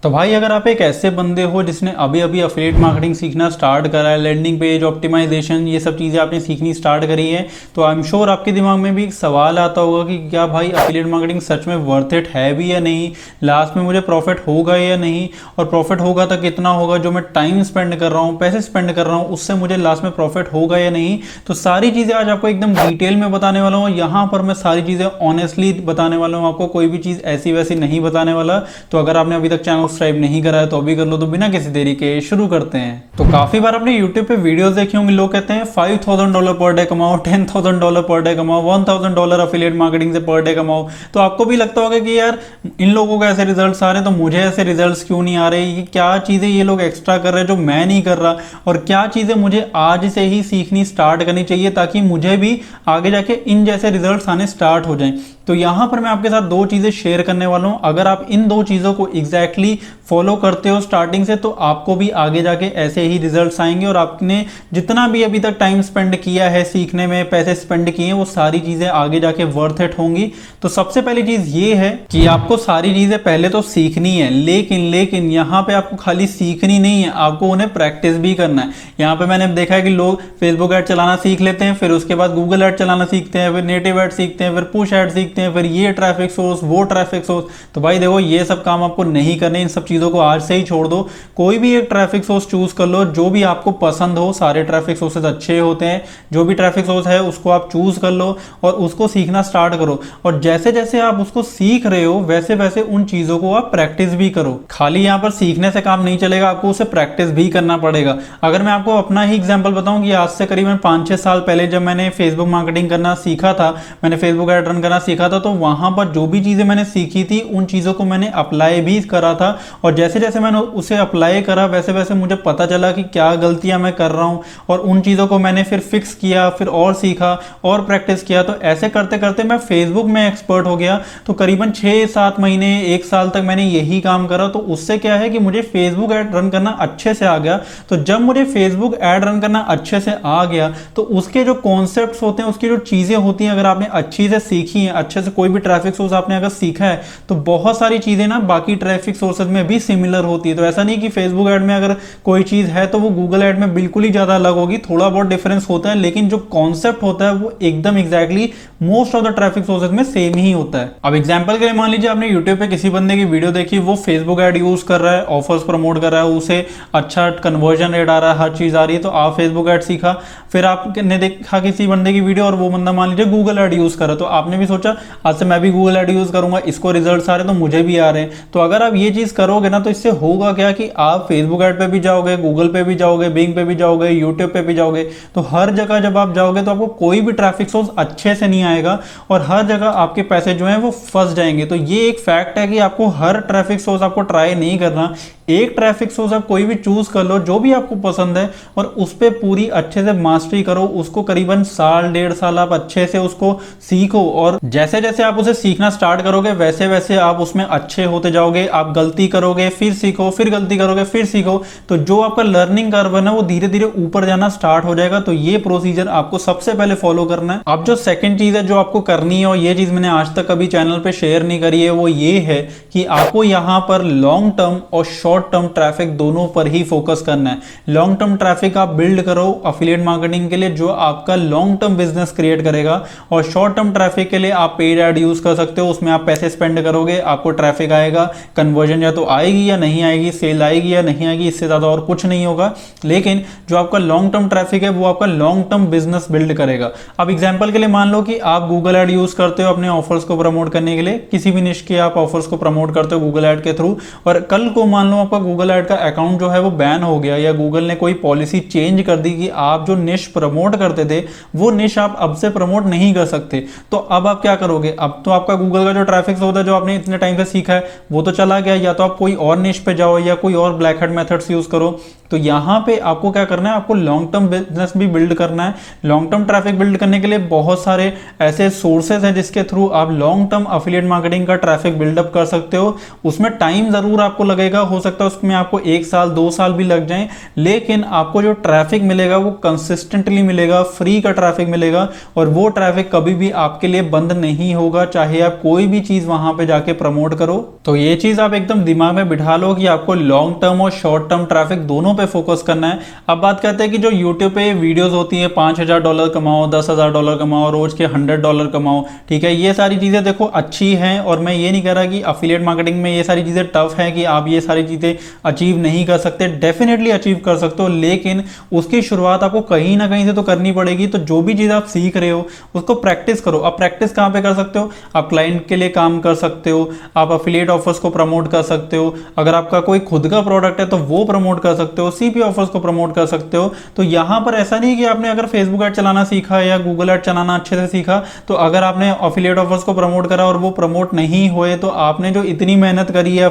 तो भाई अगर आप एक ऐसे बंदे हो जिसने अभी अभी अफिलिएट मार्केटिंग सीखना स्टार्ट करा है, लैंडिंग पेज ऑप्टिमाइजेशन ये सब चीज़ें आपने सीखनी स्टार्ट करी है, तो आई एम श्योर आपके दिमाग में भी एक सवाल आता होगा कि क्या भाई अफिलिएट मार्केटिंग सच में वर्थ इट है भी या नहीं, लास्ट में मुझे प्रॉफिट होगा या नहीं, और प्रॉफिट होगा तो कितना होगा, जो मैं टाइम स्पेंड कर रहा हूँ, पैसे स्पेंड कर रहा हूँ, उससे मुझे लास्ट में प्रॉफिट होगा या नहीं। तो सारी चीज़ें आज आपको एकदम डिटेल में बताने वाला हूँ। यहाँ पर मैं सारी चीज़ें ऑनेस्टली बताने वाला हूँ, आपको कोई भी चीज़ ऐसी वैसी नहीं बताने वाला। तो अगर आपने अभी तक चैनल सब्सक्राइब नहीं करा है तो अभी कर लो। तो बिना किसी देरी के शुरू करते हैं। तो काफी बार आपने YouTube पे वीडियोस देखी होंगी, लोग कहते हैं $5,000 पर डे कमाओ, $10,000 पर डे कमाओ, $1,000 अफिलिएट मार्केटिंग से पर डे कमाओ। तो आपको भी लगता होगा कि यार इन लोगों को ऐसे रिजल्ट्स आ रहे हैं तो मुझे ऐसे रिजल्ट्स क्यों नहीं आ रहे, ये क्या चीजें ये लोग एक्स्ट्रा कर रहे हैं जो मैं नहीं कर रहा, और क्या चीजें मुझे आज से ही सीखनी स्टार्ट करनी चाहिए ताकि मुझे भी आगे जाके इन जैसे रिजल्ट्स आने स्टार्ट हो जाएं। तो यहां पर मैं आपके साथ दो चीजें शेयर करने वाला हूं। अगर आप इन दो चीजों को एग्जैक्टली फॉलो करते हो स्टार्टिंग से तो आपको भी आगे जाके ऐसे ही रिजल्ट्स आएंगे, और आपने जितना भी अभी तक टाइम स्पेंड किया है सीखने में, पैसे स्पेंड किए हैं, वो सारी चीजें आगे जाके वर्थ इट होंगी। तो सबसे पहली चीज ये है कि आपको सारी चीजें पहले तो सीखनी है, लेकिन यहाँ पे आपको खाली सीखनी नहीं है, आपको उन्हें प्रैक्टिस भी करना है। यहाँ पे मैंने देखा है कि लोग फेसबुक ऐड चलाना सीख लेते हैं, फिर उसके बाद गूगल ऐड चलाना सीखते हैं, फिर नेटिव ऐड सीखते हैं, फिर पुश ऐड सीखते हैं, फिर ये ट्रैफिक सोर्स वो ट्रैफिक सोर्स। तो भाई देखो, ये सब काम आपको नहीं करने, इन सब चीजों को आज से ही छोड़ दो। कोई भी एक ट्रैफिक सोर्स चूज कर लो जो भी आपको पसंद हो, सारे ट्रैफिक सोर्सेज अच्छे होते हैं, जो भी ट्रैफिक सोर्स है उसको आप चूज कर लो और उसको सीखना स्टार्ट करो। और जैसे जैसे आप उसको सीख रहे हो वैसे वैसे उन चीजों को आप प्रैक्टिस भी करो। खाली यहाँ पर सीखने से काम नहीं चलेगा, आपको उसे प्रैक्टिस भी करना पड़ेगा। अगर मैं आपको अपना ही एग्जाम्पल बताऊं कि आज से करीबन 5-6 साल पहले जब मैंने फेसबुक मार्केटिंग करना सीखा था, मैंने फेसबुक ऐड रन करना सीखा था, तो वहां पर जो भी चीजें मैंने सीखी थी उन चीजों को मैंने अप्लाई भी करा था। और जैसे जैसे मैंने उसे अप्लाई करा वैसे वैसे मुझे पता चला कि क्या गलतियां मैं कर रहा हूं, और उन चीजों को मैंने फिर फिक्स किया, फिर और सीखा और प्रैक्टिस किया। तो ऐसे करते करते मैं फेसबुक में एक्सपर्ट हो गया। तो करीबन 6-7 महीने 1 साल तक मैंने यही काम करा। तो उससे क्या है कि मुझे फेसबुक ऐड रन करना अच्छे से आ गया। तो जब मुझे फेसबुक ऐड रन करना अच्छे से आ गया तो उसके जो कॉन्सेप्ट्स होते हैं, उसकी जो चीजें होती हैं, अगर आपने अच्छी से सीखी हैं, अच्छे से कोई भी ट्रैफिक सोर्स आपने अगर सीखा है तो बहुत सारी चीजें ना बाकी ट्रैफिक सोर्सेज में भी सिमिलर होती है। तो ऐसा नहीं कि फेसबुक ऐड में अगर कोई चीज है तो वो गूगल ऐड में बिल्कुल ही ज्यादा अलग होगी, थोड़ा बहुत डिफरेंस होता है, लेकिन जो कॉन्सेप्ट होता है वो एकदम exactly most of the traffic sources में सेम ही होता है। अब एग्जांपल के लिए मान लीजिए आपने यूट्यूब पे किसी बंदे की वीडियो देखी, वो फेसबुक ऐड यूज कर रहा है, ऑफर्स प्रमोट कर रहा है, उसे अच्छा कन्वर्जन रेट आ रहा है, हर चीज आ रही है, तो आप फेसबुक ऐड सीखा। फिर आपने देखा किसी बंदे की वीडियो और वो बंदा मान लीजिए गूगल ऐड यूज कर रहा है, तो आपने भी सोचा आज से मैं भी गूगल ऐड यूज करूंगा, इसको रिजल्ट्स आ रहे हैं तो मुझे भी आ रहे हैं। तो अगर आप ये चीज करोगे ना तो इससे होगा क्या कि आप फेसबुक ऐड पे भी जाओगे, गूगल पे भी जाओगे, बिंग पे भी जाओगे, यूट्यूब पे भी जाओगे। तो हर जगह जब आप जाओगे तो आपको कोई भी ट्रैफिक सोर्स अच्छे से नहीं आएगा और हर जगह आपके पैसे जो हैं वो फंस जाएंगे। तो ये एक फैक्ट है कि आपको हर ट्रैफिक सोर्स आपको ट्राई नहीं करना। एक ट्रैफिक सोर्स आप कोई भी चूज कर लो जो भी आपको पसंद है और उस पर पूरी अच्छे से मास्टरी करो। उसको करीबन 1-1.5 साल आप अच्छे से उसको सीखो, और जैसे जैसे आप उसे सीखना स्टार्ट करोगे वैसे वैसे आप उसमें अच्छे होते जाओगे। आप गलती करोगे, फिर सीखो, फिर गलती करोगे, फिर सीखो। तो जो आपका लर्निंग कर्व है ना वो धीरे धीरे ऊपर जाना स्टार्ट हो जाएगा। तो ये प्रोसीजर आपको सबसे पहले फॉलो करना है। अब जो सेकंड चीज है जो आपको करनी है, और ये चीज मैंने आज तक कभी चैनल पे शेयर नहीं करी है, वो ये है कि आपको यहां पर लॉन्ग टर्म और शॉर्ट टर्म ट्रैफिक दोनों पर ही फोकस करना है। लॉन्ग टर्म ट्रैफिक आप बिल्ड करो अफिलिएट मार्केटिंग के लिए जो आपका लॉन्ग टर्म बिजनेस क्रिएट करेगा, और शॉर्ट टर्म ट्रैफिक के लिए आप पेड ऐड यूज कर सकते हो। उसमें आप पैसे स्पेंड करोगे, आपको ट्रैफिक आएगा, कन्वर्जन या तो आएगी या नहीं आएगी, सेल आएगी या नहीं आएगी, इससे ज्यादा और कुछ नहीं होगा। लेकिन जो आपका लॉन्ग टर्म ट्रैफिक है वो आपका लॉन्ग टर्म बिजनेस बिल्ड करेगा। अब एग्जांपल के लिए मान लो कि आप गूगल ऐड यूज करते हो अपने ऑफर्स को प्रमोट करने के लिए, किसी भी निश के आप ऑफर्स को प्रमोट करते हो गूगल ऐड के थ्रू, और कल को मान लो आपका गूगल ऐड का अकाउंट जो है वो बैन हो गया, या गूगल ने कोई पॉलिसी चेंज कर दी कि आप जो निश प्रमोट करते थे वो निश आप अब से प्रमोट नहीं कर सकते। तो अब आप क्या करोगे? अब तो आपका गूगल का जो ट्रैफिक होता है जो आपने इतने टाइम से सीखा है वो तो चला गया, या तो आप कोई और निश पे जाओ या कोई और ब्लैक हैट मेथड्स यूज करो। तो यहाँ पे आपको क्या करना है, आपको लॉन्ग टर्म बिजनेस भी बिल्ड करना है। लॉन्ग टर्म ट्रैफिक बिल्ड करने के लिए बहुत सारे ऐसे सोर्सेज हैं जिसके थ्रू आप लॉन्ग टर्म अफिलिएट मार्केटिंग का ट्रैफिक बिल्डअप कर सकते हो। उसमें टाइम जरूर आपको लगेगा, हो सकता है उसमें आपको 1 साल 2 साल भी लग जाए, लेकिन आपको जो ट्रैफिक मिलेगा वो कंसिस्टेंटली मिलेगा, फ्री का ट्रैफिक मिलेगा, और वो ट्रैफिक कभी भी आपके लिए बंद नहीं होगा, चाहे आप कोई भी चीज वहां पे जाके प्रमोट करो। तो ये चीज आप एकदम दिमाग में बिठा लो कि आपको लॉन्ग टर्म और शॉर्ट टर्म ट्रैफिक दोनों पे फोकस करना है। अब बात करते हैं कि जो यूट्यूब पे वीडियोस होती है, $5,000 कमाओ, $10,000 कमाओ, रोज के $100 कमाओ, ठीक है, ये सारी चीजें देखो अच्छी हैं, और मैं ये नहीं कह रहा कि अफिलिएट मार्केटिंग में ये सारी चीजें टफ है कि आप ये सारी चीजें अचीव नहीं कर सकते। डेफिनेटली अचीव कर सकते हो, लेकिन उसकी शुरुआत आपको कहीं ना कहीं से तो करनी पड़ेगी। तो जो भी चीज आप सीख रहे हो उसको प्रैक्टिस करो। आप प्रैक्टिस कहां पे कर सकते हो, आप क्लाइंट के लिए काम कर सकते हो, आप अफिलिएट ऑफर्स को प्रमोट कर सकते हो, अगर आपका कोई खुद का प्रोडक्ट है तो वो प्रमोट कर सकते हो, सीपी ऑफर्स को प्रमोट कर सकते हो। तो यहां पर ऐसा नहीं कि आपने अगर फेसबुक ऐड चलाना सीखा या गूगल ऐड चलाना अच्छे से सीखा, तो अगर आपने अफिलिएट ऑफर्स को प्रमोट करा और वो प्रमोट नहीं हुए, तो आपने जो इतनी मेहनत करी है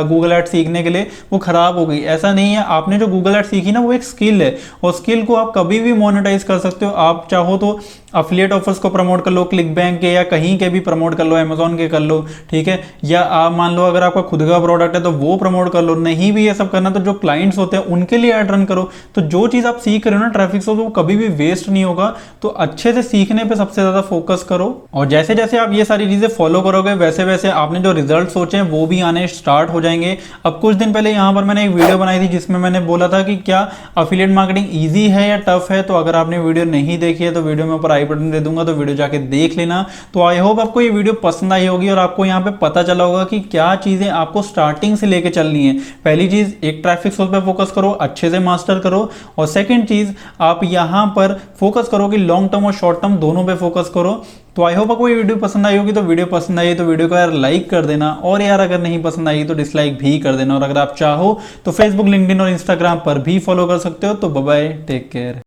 गूगल ऐड सीखने के लिए वो खराब हो गई। ऐसा नहीं है। आपने जो गूगल ऐड सीखी ना, वो एक स्किल है, और स्किल को आप कभी भी मोनेटाइज कर सकते हो। आप चाहो तो अफिलिएट ऑफर्स को प्रमोट कर लो, क्लिक बैंक के या कहीं के भी प्रमोट कर लो, अमेजोन के कर लो, ठीक है, या आप मान लो अगर आपका खुद का प्रोडक्ट है तो वो प्रमोट कर लो। नहीं भी ये सब करना तो जो क्लाइंट्स होते हैं उनके लिए ऐड रन करो। तो जो चीज आप सीख रहे हो ना ट्रैफिक से, तो वो कभी भी वेस्ट नहीं होगा। तो अच्छे से सीखने पे सबसे ज्यादा फोकस करो, और जैसे जैसे आप ये सारी चीजें फॉलो करोगे वैसे वैसे आपने जो रिजल्ट सोचे हैं वो भी आने स्टार्ट हो जाएंगे। अब कुछ दिन पहले यहाँ पर मैंने एक वीडियो बनाई थी जिसमें मैंने बोला था कि क्या अफिलिएट मार्केटिंग ईजी है या टफ है। तो अगर आपने वीडियो नहीं देखी है तो वीडियो में ऊपर आई बटन दे दूंगा, तो वीडियो जाके देख लेना। तो आई होप आपको ये वीडियो पसंद आई होगी और आपको यहाँ पे पता चला होगा कि क्या चीजें आपको स्टार्टिंग से लेके चलनी है। पहली चीज, एक ट्रैफिक सोर्स पे फोकस करो, अच्छे से मास्टर करो, और सेकंड चीज आप यहां पर फोकस करो कि लॉन्ग टर्म और शॉर्ट टर्म दोनों पे फोकस करो। तो आई होप आपको ये वीडियो पसंद आई होगी। तो वीडियो पसंद आई तो वीडियो को यार लाइक कर देना, और यार अगर नहीं पसंद आई तो डिसलाइक भी कर देना। और अगर आप चाहो तो फेसबुक, लिंक्डइन और इंस्टाग्राम पर भी फॉलो कर सकते हो। तो बाय बाय, टेक केयर।